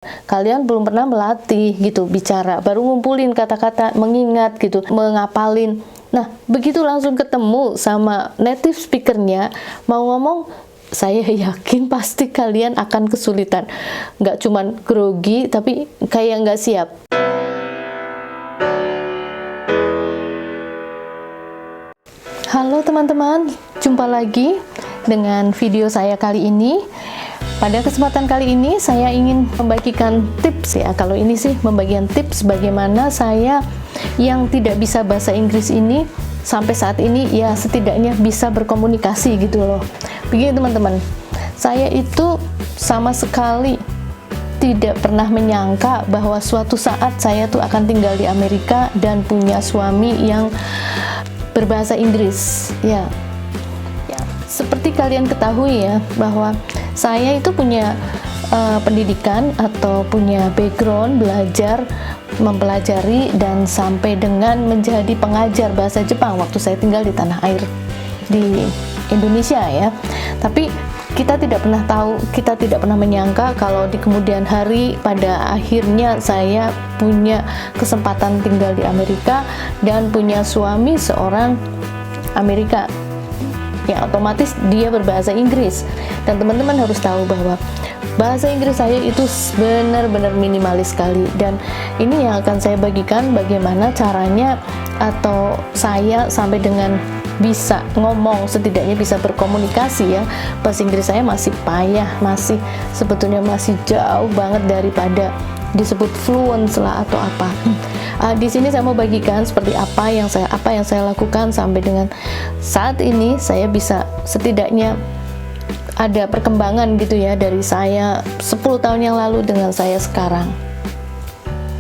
Kalian belum pernah melatih gitu bicara, baru ngumpulin kata-kata, mengingat gitu, mengapalin. Nah, begitu langsung ketemu sama native speakernya, mau ngomong, saya yakin pasti kalian akan kesulitan. Nggak cuman grogi, tapi kayak nggak siap. Halo teman-teman, jumpa lagi dengan video saya kali ini. Pada kesempatan kali ini saya ingin membagikan tips ya. Kalau ini sih membagikan tips bagaimana saya yang tidak bisa bahasa Inggris ini sampai saat ini ya setidaknya bisa berkomunikasi gitu loh. Begini teman-teman, saya itu sama sekali tidak pernah menyangka bahwa suatu saat saya tuh akan tinggal di Amerika dan punya suami yang berbahasa Inggris ya. Seperti kalian ketahui ya, bahwa saya itu punya pendidikan atau punya background belajar, mempelajari dan sampai dengan menjadi pengajar bahasa Jepang waktu saya tinggal di tanah air di Indonesia ya. Tapi kita tidak pernah tahu, kita tidak pernah menyangka kalau di kemudian hari pada akhirnya saya punya kesempatan tinggal di Amerika dan punya suami seorang Amerika. Ya, otomatis dia berbahasa Inggris, dan teman-teman harus tahu bahwa bahasa Inggris saya itu benar-benar minimalis sekali, dan ini yang akan saya bagikan bagaimana caranya atau saya sampai dengan bisa ngomong, setidaknya bisa berkomunikasi ya. Bahasa Inggris saya masih payah, masih sebetulnya masih jauh banget daripada disebut fluent lah atau apa. Di sini saya mau bagikan seperti apa yang saya lakukan sampai dengan saat ini saya bisa setidaknya ada perkembangan gitu ya dari saya 10 tahun yang lalu dengan saya sekarang.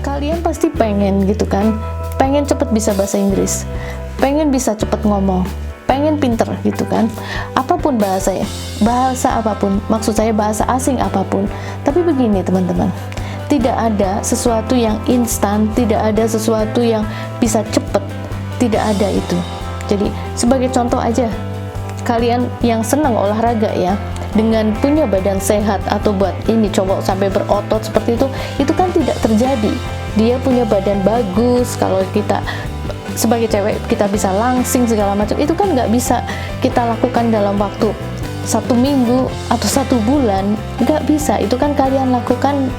Kalian pasti pengen gitu kan, pengen cepet bisa bahasa Inggris, pengen bisa cepet ngomong, pengen pinter gitu kan, apapun bahasa ya, bahasa apapun, maksud saya bahasa asing apapun. Tapi begini teman-teman, tidak ada sesuatu yang instan, tidak ada sesuatu yang bisa cepet, tidak ada itu. Jadi sebagai contoh aja, kalian yang senang olahraga ya, dengan punya badan sehat atau buat ini coba sampai berotot seperti itu kan tidak terjadi. Dia punya badan bagus, kalau kita sebagai cewek kita bisa langsing segala macam, itu kan nggak bisa kita lakukan dalam waktu 1 minggu atau 1 bulan, nggak bisa. Itu kan kalian lakukan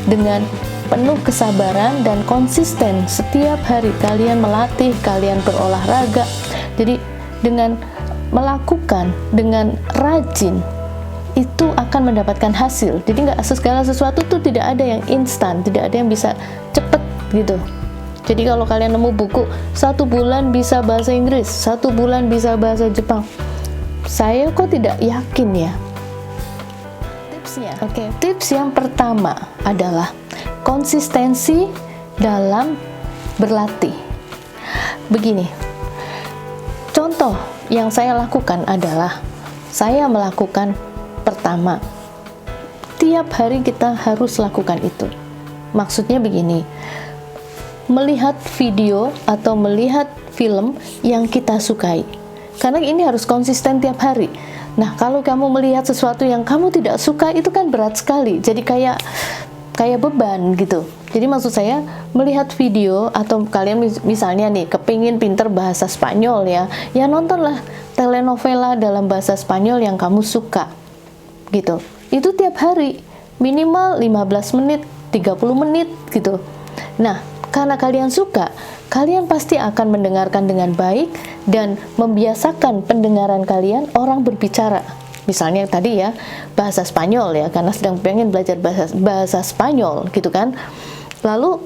dengan penuh kesabaran dan konsisten. Setiap hari kalian melatih, kalian berolahraga. Jadi dengan melakukan dengan rajin itu akan mendapatkan hasil. Jadi nggak segala sesuatu tuh tidak ada yang instan, tidak ada yang bisa cepet gitu. Jadi kalau kalian nemu buku 1 bulan bisa bahasa Inggris, 1 bulan bisa bahasa Jepang, saya kok tidak yakin ya. Tipsnya, tips yang pertama adalah konsistensi dalam berlatih. Begini, contoh yang saya lakukan adalah saya melakukan pertama, tiap hari kita harus lakukan itu. Maksudnya begini, melihat video atau melihat film yang kita sukai. Karena ini harus konsisten tiap hari. Nah, kalau kamu melihat sesuatu yang kamu tidak suka, itu kan berat sekali. Jadi kayak beban gitu. Jadi maksud saya, melihat video atau kalian misalnya nih kepingin pinter bahasa Spanyol ya nontonlah telenovela dalam bahasa Spanyol yang kamu suka gitu. Itu tiap hari minimal 15 menit, 30 menit gitu. Nah, karena kalian suka, kalian pasti akan mendengarkan dengan baik dan membiasakan pendengaran kalian orang berbicara. Misalnya tadi ya, bahasa Spanyol ya, karena sedang pengen belajar bahasa Spanyol gitu kan. Lalu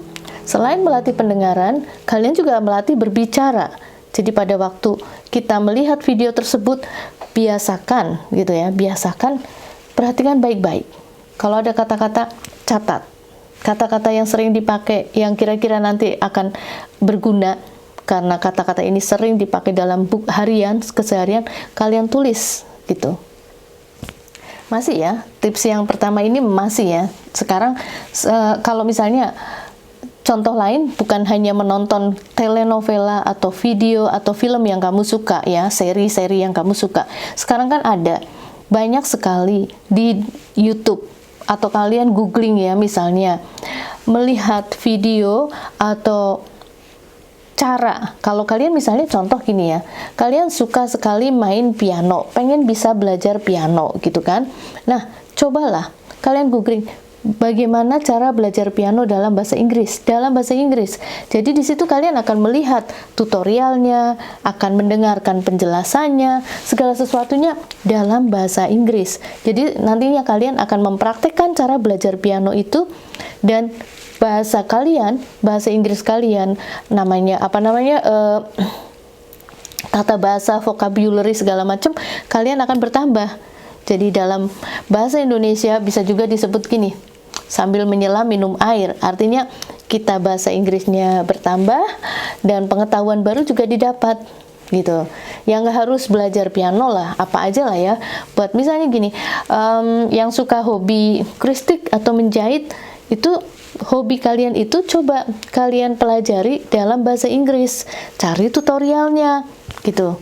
selain melatih pendengaran, kalian juga melatih berbicara. Jadi pada waktu kita melihat video tersebut, biasakan gitu ya, biasakan perhatikan baik-baik. Kalau ada kata-kata, catat. Kata-kata yang sering dipakai, yang kira-kira nanti akan berguna, karena kata-kata ini sering dipakai dalam buku harian, keseharian, kalian tulis gitu. Masih ya, tips yang pertama ini masih ya. Sekarang kalau misalnya contoh lain, bukan hanya menonton telenovela atau video atau film yang kamu suka ya, seri-seri yang kamu suka. Sekarang kan ada banyak sekali di YouTube atau kalian googling ya, misalnya melihat video atau cara, kalau kalian misalnya contoh gini ya, kalian suka sekali main piano, pengen bisa belajar piano gitu kan. Nah, cobalah kalian googling bagaimana cara belajar piano dalam bahasa Inggris. Jadi di situ kalian akan melihat tutorialnya, akan mendengarkan penjelasannya, segala sesuatunya dalam bahasa Inggris. Jadi nantinya kalian akan mempraktekkan cara belajar piano itu, dan bahasa Inggris kalian, tata bahasa, vocabulary segala macam, kalian akan bertambah. Jadi dalam bahasa Indonesia bisa juga disebut gini, sambil menyelam minum air. Artinya kita bahasa Inggrisnya bertambah dan pengetahuan baru juga didapat gitu. Yang nggak harus belajar piano lah, apa aja lah ya. Buat misalnya gini, yang suka hobi kristik atau menjahit, itu hobi kalian itu coba kalian pelajari dalam bahasa Inggris, cari tutorialnya gitu.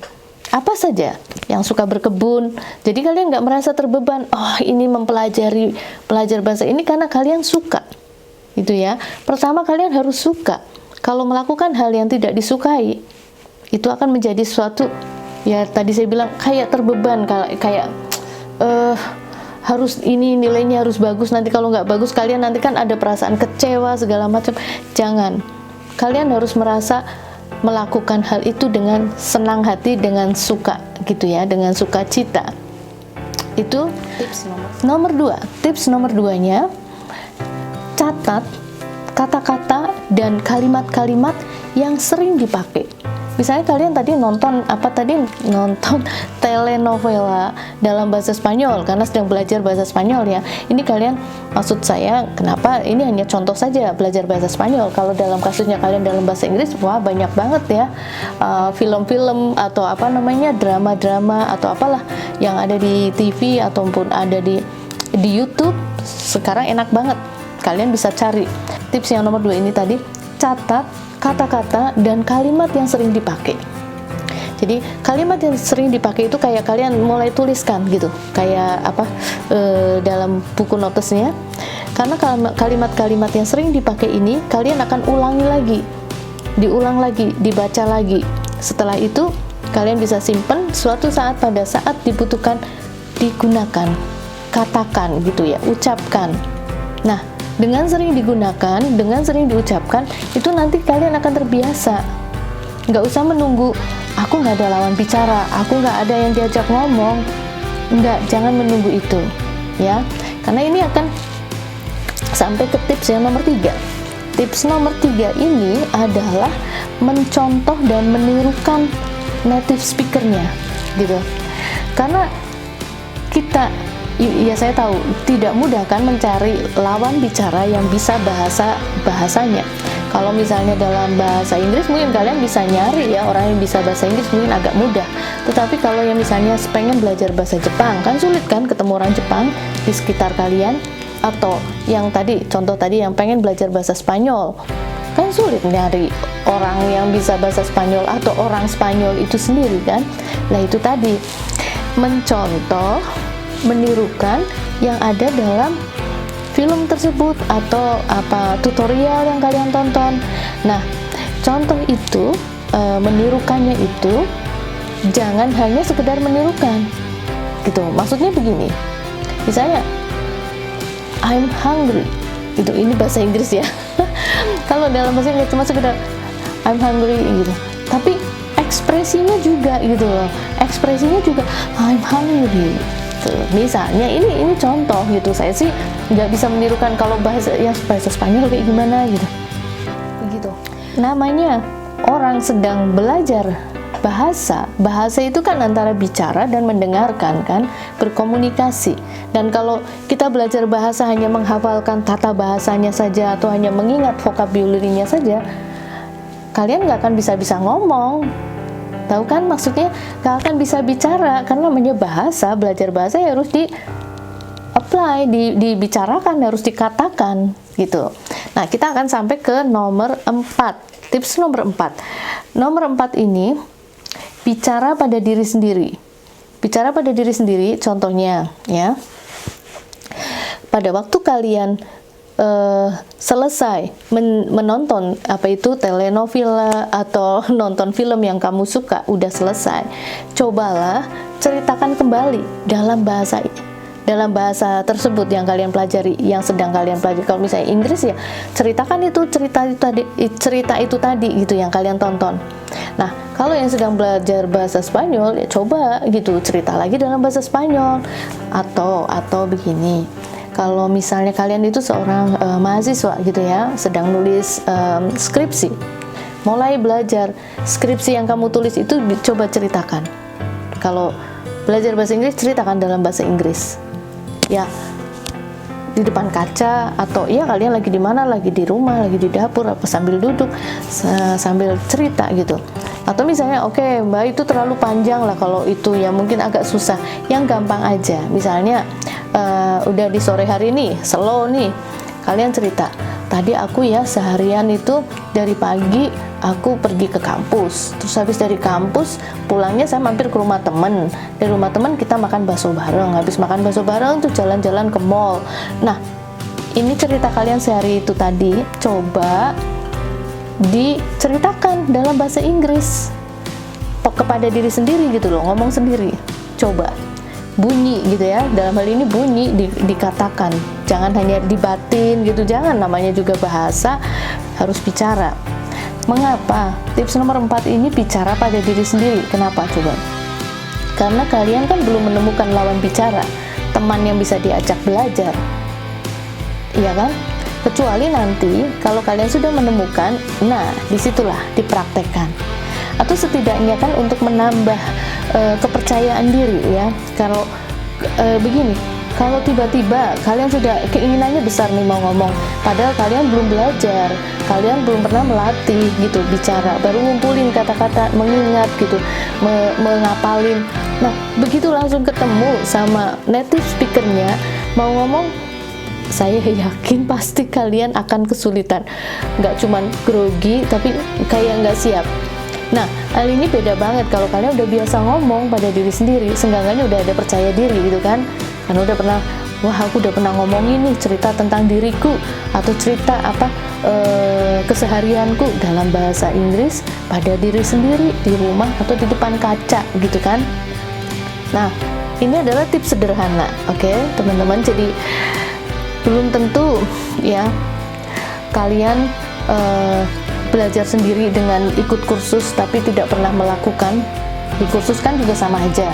Apa saja, yang suka berkebun, jadi kalian nggak merasa terbeban, oh ini belajar bahasa ini karena kalian suka gitu ya. Pertama kalian harus suka. Kalau melakukan hal yang tidak disukai, itu akan menjadi suatu, ya tadi saya bilang kayak terbeban, kayak harus ini nilainya harus bagus, nanti kalau nggak bagus kalian nanti kan ada perasaan kecewa segala macam. Jangan, kalian harus merasa melakukan hal itu dengan senang hati, dengan suka gitu ya, dengan sukacita. Itu tips nomor 2. Tips nomor 2-nya, catat kata-kata dan kalimat-kalimat yang sering dipakai. Misalnya kalian tadi nonton telenovela dalam bahasa Spanyol karena sedang belajar bahasa Spanyol ya. Ini kalian, maksud saya kenapa ini hanya contoh saja belajar bahasa Spanyol. Kalau dalam kasusnya kalian dalam bahasa Inggris, wah banyak banget ya film-film atau drama-drama atau apalah yang ada di TV ataupun ada di YouTube. Sekarang enak banget, kalian bisa cari. Tips yang nomor 2 ini tadi, catat kata-kata dan kalimat yang sering dipakai. Jadi kalimat yang sering dipakai itu kayak kalian mulai tuliskan gitu, kayak dalam buku notesnya. Karena kalimat-kalimat yang sering dipakai ini kalian akan diulang lagi, dibaca lagi. Setelah itu kalian bisa simpen, suatu saat pada saat dibutuhkan digunakan, katakan gitu ya, ucapkan. Nah, dengan sering digunakan, dengan sering diucapkan, itu nanti kalian akan terbiasa. Nggak usah menunggu, aku nggak ada lawan bicara, aku nggak ada yang diajak ngomong. Jangan menunggu itu ya, karena ini akan sampai ke tips yang nomor 3. Tips nomor 3 ini adalah mencontoh dan menirukan native speakernya gitu. Karena kita, ya saya tahu tidak mudah kan mencari lawan bicara yang bisa bahasanya. Kalau misalnya dalam bahasa Inggris mungkin kalian bisa nyari ya orang yang bisa bahasa Inggris, mungkin agak mudah. Tetapi kalau yang misalnya pengen belajar bahasa Jepang, kan sulit kan ketemu orang Jepang di sekitar kalian. Atau yang tadi, contoh tadi yang pengen belajar bahasa Spanyol, kan sulit nyari orang yang bisa bahasa Spanyol atau orang Spanyol itu sendiri kan. Nah itu tadi, mencontoh, menirukan yang ada dalam film tersebut atau tutorial yang kalian tonton. Nah, contoh itu, menirukannya itu jangan hanya sekedar menirukan gitu. Maksudnya begini, misalnya I'm hungry gitu, ini bahasa Inggris ya. Kalau dalam bahasa Inggris cuma sekedar I'm hungry gitu, tapi ekspresinya juga gitu loh, ekspresinya juga I'm hungry. Misalnya ini contoh gitu, saya sih nggak bisa menirukan kalau bahasa Spanyol kayak gimana gitu. Begitu. Namanya orang sedang belajar bahasa itu kan antara bicara dan mendengarkan kan, berkomunikasi. Dan kalau kita belajar bahasa hanya menghafalkan tata bahasanya saja atau hanya mengingat vocabulary-nya saja, kalian nggak akan bisa ngomong. Tahu kan maksudnya, gak akan bisa bicara. Karena namanya bahasa, belajar bahasa ya harus di-apply, dibicarakan, harus dikatakan gitu. Nah, kita akan sampai ke nomor 4. Tips nomor 4. Nomor 4 ini, bicara pada diri sendiri. Bicara pada diri sendiri, contohnya ya, pada waktu kalian selesai menonton telenovela atau nonton film yang kamu suka, udah selesai, cobalah ceritakan kembali dalam bahasa tersebut yang kalian pelajari, yang sedang kalian pelajari. Kalau misalnya Inggris ya, ceritakan itu cerita itu tadi gitu yang kalian tonton. Nah, kalau yang sedang belajar bahasa Spanyol ya coba gitu cerita lagi dalam bahasa Spanyol. Atau begini, kalau misalnya kalian itu seorang mahasiswa gitu ya, sedang nulis skripsi, mulai belajar skripsi yang kamu tulis itu coba ceritakan. Kalau belajar bahasa Inggris, ceritakan dalam bahasa Inggris ya, di depan kaca, atau ya kalian lagi di mana, lagi di rumah, lagi di dapur, apa sambil duduk sambil cerita gitu. Atau misalnya oke, Mbak, itu terlalu panjang lah, kalau itu ya mungkin agak susah, yang gampang aja. Misalnya udah di sore hari nih, slow nih, kalian cerita, tadi aku ya seharian itu dari pagi aku pergi ke kampus, terus habis dari kampus pulangnya saya mampir ke rumah temen, dari rumah temen kita makan bakso bareng, habis makan bakso bareng tuh jalan-jalan ke mall. Nah, ini cerita kalian sehari itu tadi, coba diceritakan dalam bahasa Inggris kepada diri sendiri gitu loh, ngomong sendiri, coba bunyi gitu ya, dalam hal ini bunyi dikatakan, jangan hanya dibatin gitu, jangan, namanya juga bahasa, harus bicara. Mengapa? Tips nomor 4 ini bicara pada diri sendiri. Kenapa coba? Karena kalian kan belum menemukan lawan bicara, teman yang bisa diajak belajar, iya kan? Kecuali nanti kalau kalian sudah menemukan, nah disitulah dipraktekkan. Atau setidaknya kan untuk menambah kepercayaan diri ya. Kalau begini, kalau tiba-tiba kalian sudah keinginannya besar nih mau ngomong, padahal kalian belum belajar, kalian belum pernah melatih gitu bicara, baru ngumpulin kata-kata, mengingat gitu, mengapalin. Nah, begitu langsung ketemu sama native speakernya mau ngomong, saya yakin pasti kalian akan kesulitan, nggak cuman grogi tapi kayak nggak siap. Nah, hal ini beda banget kalau kalian udah biasa ngomong pada diri sendiri, seenggaknya udah ada percaya diri gitu kan, karena udah pernah, wah aku udah pernah ngomong ini, cerita tentang diriku, atau cerita keseharianku dalam bahasa Inggris pada diri sendiri, di rumah atau di depan kaca gitu kan. Nah, ini adalah tips sederhana, oke, teman-teman. Jadi belum tentu ya kalian belajar sendiri dengan ikut kursus tapi tidak pernah melakukan. Di kursus kan juga sama aja,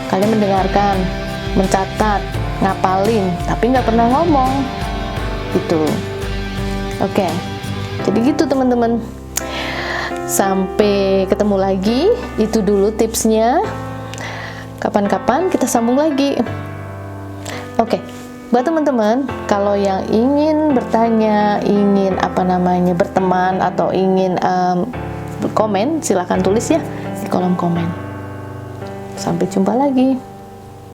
kalian mendengarkan, mencatat, ngapalin, tapi nggak pernah ngomong gitu. Oke, jadi gitu teman-teman. Sampai ketemu lagi, itu dulu tipsnya. Kapan-kapan kita sambung lagi. Oke. Buat teman-teman, kalau yang ingin bertanya, ingin berteman, atau ingin komen, silahkan tulis ya di kolom komen. Sampai jumpa lagi.